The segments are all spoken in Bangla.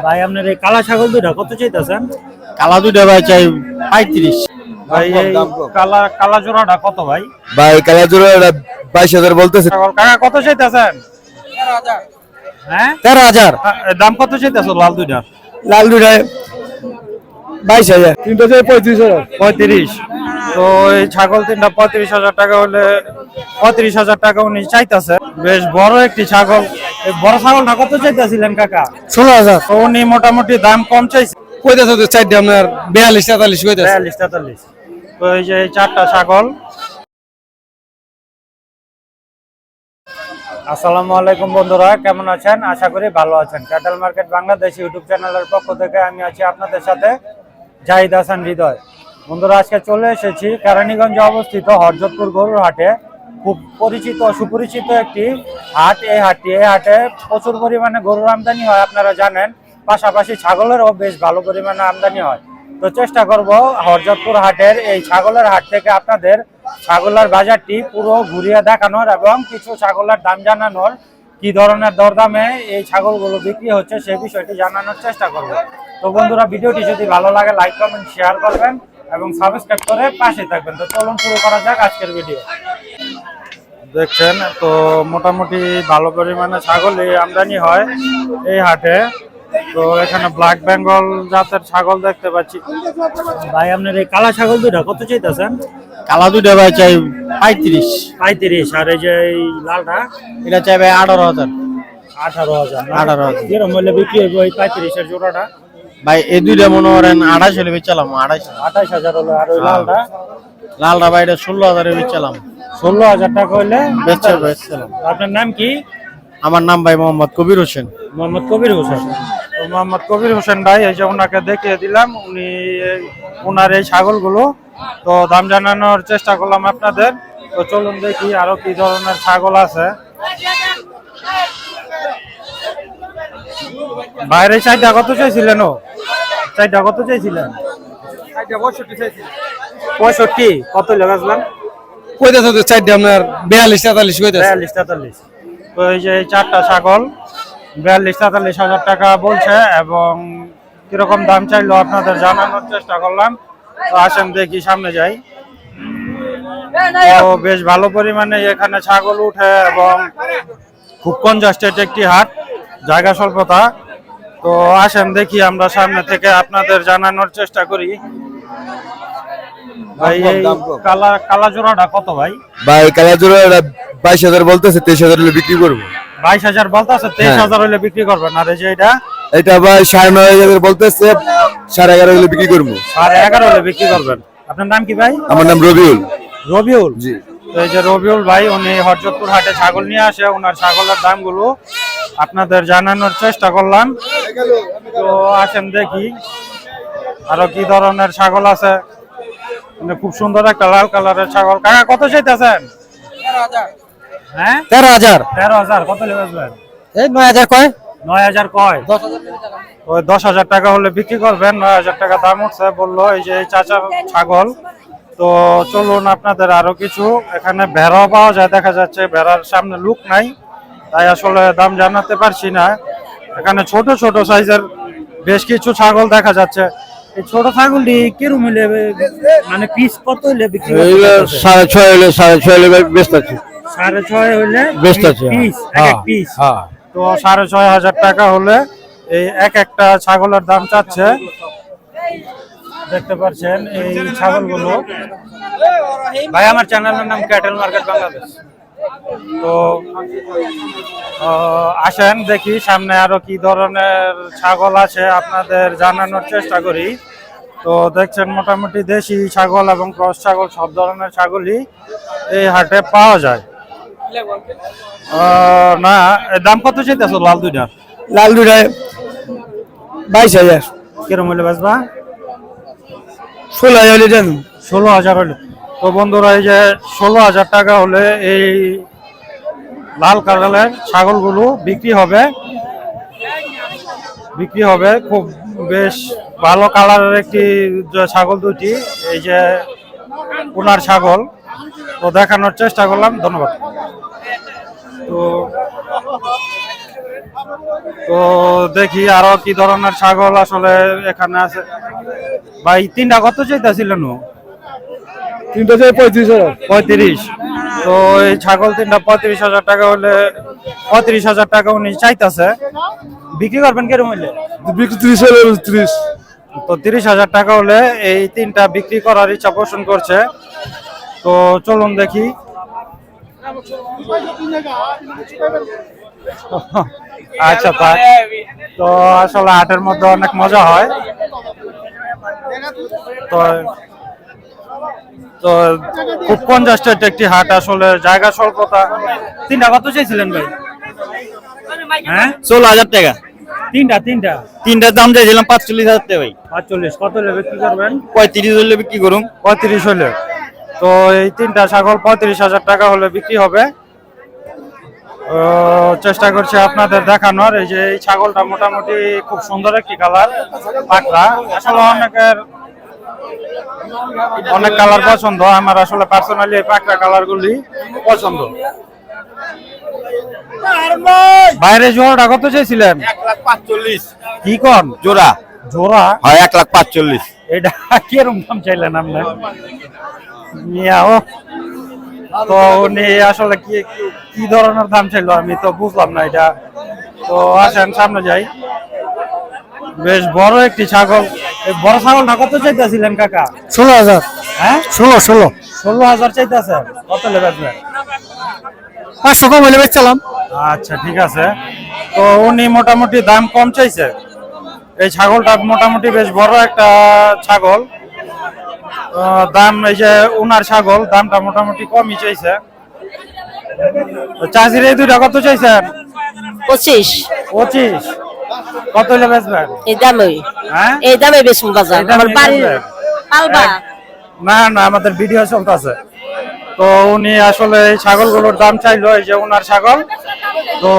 ভাই আপনার এই কালা ছাগল দুইটা কত চাইতেছেন? কালা দুইটা ভাই চাই 35। ভাই এই কালা কালা জোড়াটা কত ভাই? ভাই কালা জোড়া 22,000 বলতেছে। ছাগল কাকা কত চাইতেছেন? 13,000। হ্যাঁ 13,000। দাম কত চাইতেছো লাল দুইটা? লাল দুইটা 22,000। তিনটা চাই 35,000। 35। তো এই ছাগল তিনটা 35,000 টাকা হলে 35,000 টাকা উনি চাইতেছে। বেশ বড় একটি ছাগল। এই বড় ছাগলটা কত চাইতেছিলেন কাকা? 16,000। তো উনি মোটামুটি দাম কম চাইছে। কইতাছে তো চারটি আপনার 42-43 কইতাছে। 42-43। তো এই যে এই চারটা ছাগল। আসসালামু আলাইকুম বন্ধুরা, কেমন আছেন? আশা করি ভালো আছেন। ক্যাটেল মার্কেট বাংলাদেশ ইউটিউব চ্যানেলের পক্ষ থেকে আমি আছি আপনাদের সাথে জাহিদ হাসান হৃদয়। বন্ধুরা, আজকে চলে এসেছি কেরানীগঞ্জে অবস্থিত হরজতপুর গরুর হাটে। খুব পরিচিত সুপরিচিত একটি হাট। এই হাটে প্রচুর পরিমাণে গরুর আমদানি হয় আপনারা জানেন, পাশাপাশি ছাগলেরও বেশ ভালো পরিমাণে আমদানি হয়। তো চেষ্টা করব হরজতপুর হাটের এই ছাগলের হাট থেকে আপনাদের ছাগলের বাজারটি পুরো ঘুরিয়ে দেখানোর এবং কিছু ছাগলের দাম জানানোর, কি ধরনের দরদামে এই ছাগলগুলো বিক্রি হচ্ছে সেই বিষয়টি জানানোর চেষ্টা করব। তো বন্ধুরা, ভিডিওটি যদি ভালো লাগে লাইক কমেন্ট শেয়ার করবেন এবং সাবস্ক্রাইব করে পাশে থাকবেন। তো চলুন শুরু করা যাক আজকের ভিডিও। দেখছেন তো মোটামুটি ভালো পরিমাণে ছাগলই আমদানি হয় এই হাটে। তো এখানে ব্ল্যাক বেঙ্গল জাতের ছাগল দেখতে পাচ্ছি। ভাই আপনার এই কালা ছাগল দুইটা কত চাইতেছেন? কালা দুইটা ভাই চাই 35। 35। আর এই যে এই লালটা এটা চাই ভাই 18,000। 18,000। 18,000 কিরকম মূল্যে বিক্রি হবে ওই 35-এর জোড়াটা? ভাই এই দুইটা মনে করেন 28 হলে বেচালাম। 28,000 হলো। আর ওই লালটা? লালটা ভাই এটা 16,000 এ বেচালাম। 16,000 টাকা হইলে বেচলাম। আপনার নাম কি? আমার নাম ভাই মোহাম্মদ কবির হোসেন। মোহাম্মদ কবির হোসেন। তো মোহাম্মদ কবির হোসেন ভাই, এই যে ওনাকে দেখিয়ে দিলাম, উনি ওনার এই ছাগলগুলো তো দাম জানানোর চেষ্টা করলাম আপনাদের। তো চলুন দেখি আরো কি ধরনের ছাগল আছে। বাইরে চারটা কত চাইছিলেন? ও চারটা কত চাইছিলেন? 65। কত লেগাছিলেন? কইতাছে তো চারটি আপনার 42-43 কইতাছে। 42-43। তো এই যে এই চারটা ছাগল 42-43,000 টাকা বলছে এবং কিরকম দাম চাইলো আপনাদের জানানোর চেষ্টা করলাম। তো আসেন দেখি সামনে যাই। তো বেশ ভালো পরিমাণে এখানে ছাগল উঠে এবং খুব কনজাস্টেড একটি হাট, জায়গা স্বল্পতা। তো আসেন দেখি আমরা সামনে থেকে আপনাদের জানানোর চেষ্টা করি। ভাই এই কালা জোড়াটা কত ভাই? ভাই কালা জোড়া 22,000 বলতেছে, 23,000 হলে বিক্রি করবো। 22,000 বলতেছে, 23,000 হলে বিক্রি করবেন। আর এই যে এটা ভাই 9,500 বলতেছে, 11,500 হলে বিক্রি করবো। 11,500 হলে বিক্রি করবেন। আপনার নাম কি ভাই? আমার নাম রবিউল। রবিউল জি। তো এই যে রবিউল ভাই, উনি হরজতপুর হাটে ছাগল নিয়ে আসে। ওনার ছাগলের দামগুলো আপনাদের জানানোর চেষ্টা করলাম। তো আসেন দেখি আরো কি ধরনের ছাগল আছে। খুব সুন্দর একটা লাল কালারের ছাগল। কাকা কত চাইতেছেন? 13,000। হ্যাঁ 13,000। 13,000। কত লেগেছিলেন? এই 9,000 কয়। 9,000 কয়। 10,000 টাকা চালাম। ওই 10,000 টাকা হলে বিক্রি করবেন। 9,000 টাকা দাম উঠছে বললো এই যে এই চাচার ছাগল। তো চলুন আপনাদের আরো কিছু, এখানে ভেড়াও পাওয়া যায় দেখা যাচ্ছে। ভেড়ার সামনে লুক নাই, তাই আসলে দাম জানাতে পারছি না। এখানে ছোট ছোট সাইজের বেশ কিছু ছাগল দেখা যাচ্ছে। এই ছোট ছাগলটি কিরকম হলে, মানে পিস কত হলে বিক্রি করতে? 6.5 হলে 6.5 হলে বেচতে আছে। 6.5 হলে বেচতে আছে পিস, এক পিস। হ্যাঁ। তো 6,500 টাকা হলে এই একটা ছাগলের দাম চাচ্ছে। দেখতে পাচ্ছেন এই ছাগলগুলো। ভাই আমার চ্যানেলের নাম ক্যাটেল মার্কেট বাংলাদেশ। তো আসেন দেখি সামনে আরো কি ধরনের ছাগল আছে আপনাদের জানানোর চেষ্টা করি। তো দেখছেন মোটামুটি দেশি ছাগল এবং ক্রস ছাগল সব ধরনের ছাগলই এই হাটে পাওয়া যায়। না, দাম কত চাইতেছ লাল দুইটার? লাল দুইটায় 22,000। কিরম হলে বেচবা? 16,000 হলে দেন। 16,000 হলে। তো বন্ধুরা, এই যে 16,000 টাকা হলে এই লাল কালারের ছাগলগুলো বিক্রি হবে। খুব বেশ ভালো কালারের একটি ছাগল দুটি, এই যে ওনার ছাগল। তো দেখানোর চেষ্টা করলাম। ধন্যবাদ। তো তো দেখি আরো কি ধরনের ছাগল আসলে এখানে আছে। ভাই তিনটা কত চাইতেছিলেন? তিনটা চাই 35,000। 35। তো এই ছাগল তিনটা 35,000 টাকা হলে 35,000 টাকা উনি চাইতেছে। বিক্রি করবেন কিরকম হইলে? বিক্রি 30 হলে 30। তো 30,000 টাকা হলে এই তিনটা বিক্রি করার ইচ্ছা পোষণ করছে। তো চলুন দেখি। আচ্ছা থাক। তো আসলে হাটের মধ্যে অনেক মজা হয়। তো তো খুব কনজাস্টেড একটি হাট, আসলে জায়গা স্বল্পতা। তিনটা কত চাইছিলেন ভাই? হ্যাঁ 16,000 টাকা। তিনটা তিনটার দাম চাইছিলাম 45,000 টাকা ভাই। 45। কত হলে বিক্রি করবেন? 35 হলে বিক্রি করুন। 35 হলে। তো এই তিনটা ছাগল 35,000 টাকা হলে বিক্রি হবে। চেষ্টা করছি আপনাদের দেখানোর। এই যে এই ছাগলটা মোটামুটি খুব সুন্দর একটি কালার, পাকড়া। আসলে অনেক কালার পছন্দ আমার, আসলে পার্সোনালি এই পাকড়া কালার গুলি পছন্দ। বাইরে জোড়াটা কত চাইছিলেন? 1,45,000 কি কম জোড়া। জোড়া হয় 1,45,000। এটা কিরকম দাম চাইলেন আপনার? মিয়াও। তো উনি আসলে কি কি ধরনের দাম চাইলো আমি তো বুঝলাম না এটা। তো আসেন সামনে যাই। বেশ বড় একটি ছাগল। এই বড় ছাগলটা কত চাইতেছিলেন কাকা? 16,000। হ্যাঁ 16 16,000 চাইতেছেন। কত লেবেছেন? 500 কম হলে বেচলাম। আচ্ছা ঠিক আছে। তো উনি মোটামুটি দাম কম চাইছে। এই ছাগলটা মোটামুটি বেশ বড় একটা ছাগল। দাম এই যে উনার ছাগল, দামটা মোটামুটি কমই চাইছে। চাষির এই দুইটা কত চাইছেন? 25। 25। কত হলে বেচবেন? এই দামে হ্যাঁ এই দামে বেশি বাজার এটা আমার নিয়ে বাড়ির বেচবেন? পালবা। না না, আমাদের ভিডিও চলতেছে। তো উনি আসলে এই ছাগলগুলোর দাম চাইলো, এই যে উনার ছাগল। তো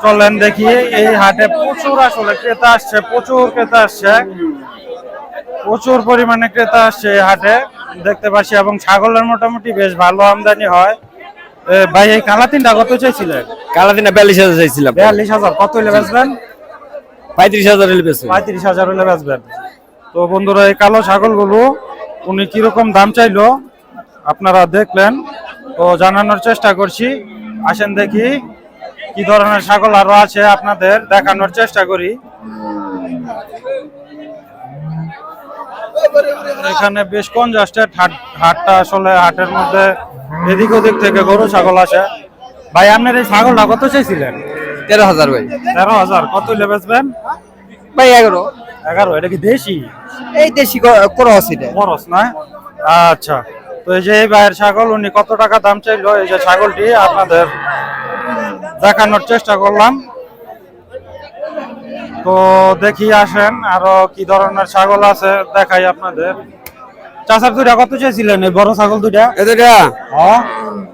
চলেন দেখি। এই হাটে প্রচুর আসলে ক্রেতা আসছে, প্রচুর ক্রেতা আসছে, প্রচুর পরিমাণে ক্রেতা আসছে এই হাটে দেখতে পাচ্ছি। এবং ছাগলের মোটামুটি বেশ ভালো আমদানি হয়। ভাই এই কালা তিনটা কত চাইছিলেন? কালা দিনে 42,000 চাইছিলাম। 42,000। কত হলে বেচবেন? 35,000 হলে বেচবো। 35,000 হলে বেচবেন। তো বন্ধুরা এই কালো ছাগলগুলো উনি কিরকম দাম চাইলো আপনারা দেখলেন। তো জানানোর চেষ্টা করছি। আসেন দেখি কি ধরনের ছাগল আরো আছে আপনাদের দেখানোর চেষ্টা করি। এখানে বেশ কনজাস্টেড হাটটা, আসলে হাটের মধ্যে এদিক ওদিক থেকে গরু ছাগল আসে। ভাই আপনার এই ছাগলটা কত চাইছিলেন? 13,000 ভাই। 13,000। কত হলে বেচবেন? ভাই 11। 11। এটা কি দেশি? এই দেশি ক্রস এটা। খরচ না? আচ্ছা। তো এই যে এই ভাইয়ের ছাগল, উনি কত টাকা দাম চাইলো এই যে ছাগলটি আপনাদের দেখানোর চেষ্টা করলাম। তো দেখি আসেন আরো কি ধরনের ছাগল আছে দেখাই আপনাদের। চাচার দুইটা কত চাইছিলেন এই বড় ছাগল দুইটা? এটা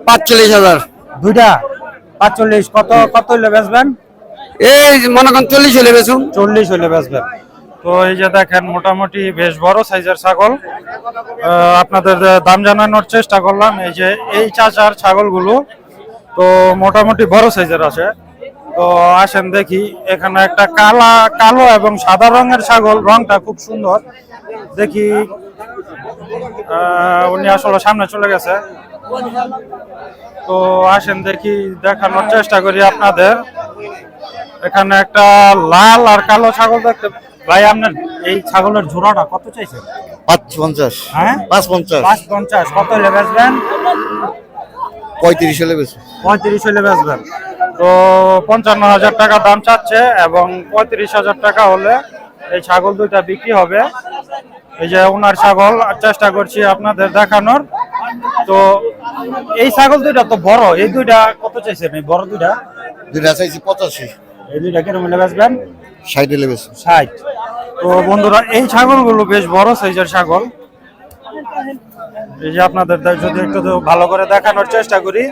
45,000। দুইটা 45। কত হইলে বেচবেন? এই মনে করেন 40 হলে বেচুন। 40 হইলে বেচবেন। তো এই যে দেখেন মোটামুটি বেশ বড় সাইজের ছাগল। আপনাদের দাম জানানোর চেষ্টা করলাম। এই যে এই চাচার ছাগলগুলো তো মোটামুটি বড় সাইজের আছে। তো আসেন দেখি। এখানে একটা কালো এবং সাদা রঙের ছাগল, রংটা খুব সুন্দর দেখি। উনি আসলে সামনে চলে গেছে। তো আসেন দেখি, দেখানোর চেষ্টা করি আপনাদের। এখানে একটা লাল আর কালো ছাগল দেখতে। ভাই আপনার এই ছাগলের জোড়াটা কত চাইছেন? 550। হ্যাঁ 550। 550। কত হলে বেচবেন? 35 হলে বেচুন। 35 হলে বেচবেন। তো 55,000 টাকা দাম চাচ্ছে এবং 35,000 টাকা হলে এই ছাগল দুইটা বিক্রি হবে। এই যে ওনার ছাগল, চেষ্টা করছি আপনাদের দেখানোর। তো এই ছাগল দুইটা তো বড়, এই দুইটা কত চাইছেন? এই বড় দুইটা দুইটা চাইছি 85। এই দুইটা কিরকম হলে বেচবেন? 60 হলে বেচুন। 60। তো বন্ধুরা এই ছাগলগুলো বেশ বড় সাইজের ছাগল। এই যে আপনাদের যদি একটু ভালো করে দেখানোর চেষ্টা করি,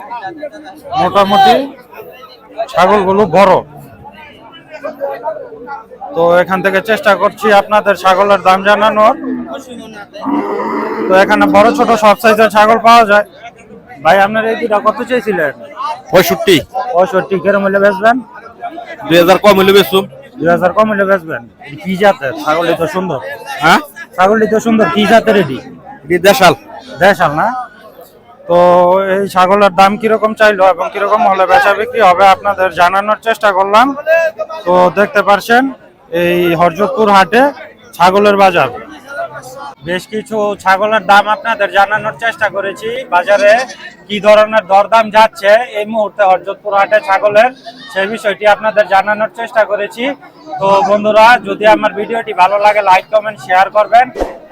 মোটামুটি ছাগলগুলো বড়। তো এখান থেকে চেষ্টা করছি আপনাদের ছাগলের দাম জানানোর। তো এখানে বড় ছোট সব সাইজের ছাগল পাওয়া যায়। ভাই আপনার এই দুটা কত চাইছিলেন? 65। 65। কিরকম হলে বেচবেন? 2000 কম হইলে বেচুম। 2000 কম হলে বেচবেন। এটি কি জাতের? ছাগলটি তো সুন্দর। হ্যাঁ, ছাগলটি তো সুন্দর, কি জাতের এটি? এটি দেশাল। দেশাল না? তো এই ছাগলের দাম কিরকম চাইলো এবং কিরকম হলে বেচা বিক্রি হবে আপনাদের জানানোর চেষ্টা করলাম। তো দেখতে পারছেন এই হরজতপুর হাটে ছাগলের বাজার। বেশ কিছু ছাগলের দাম আপনাদের জানানোর চেষ্টা করেছি, বাজারে কি ধরনের দরদাম যাচ্ছে এই মুহূর্তে হরজতপুর হাটে ছাগলের, সেই বিষয়টি আপনাদের জানানোর চেষ্টা করেছি। তো বন্ধুরা, যদি আমার ভিডিওটি ভালো লাগে লাইক কমেন্ট শেয়ার করবেন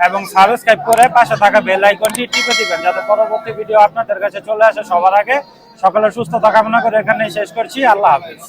এবং সাবস্ক্রাইব করে পাশে থাকা বেল আইকনটি টিপে দিবেন যাতে পরবর্তী ভিডিও আপনাদের কাছে চলে আসে সবার আগে। সকলের সুস্থতা কামনা করে এখানেই শেষ করছি। আল্লাহ হাফেজ।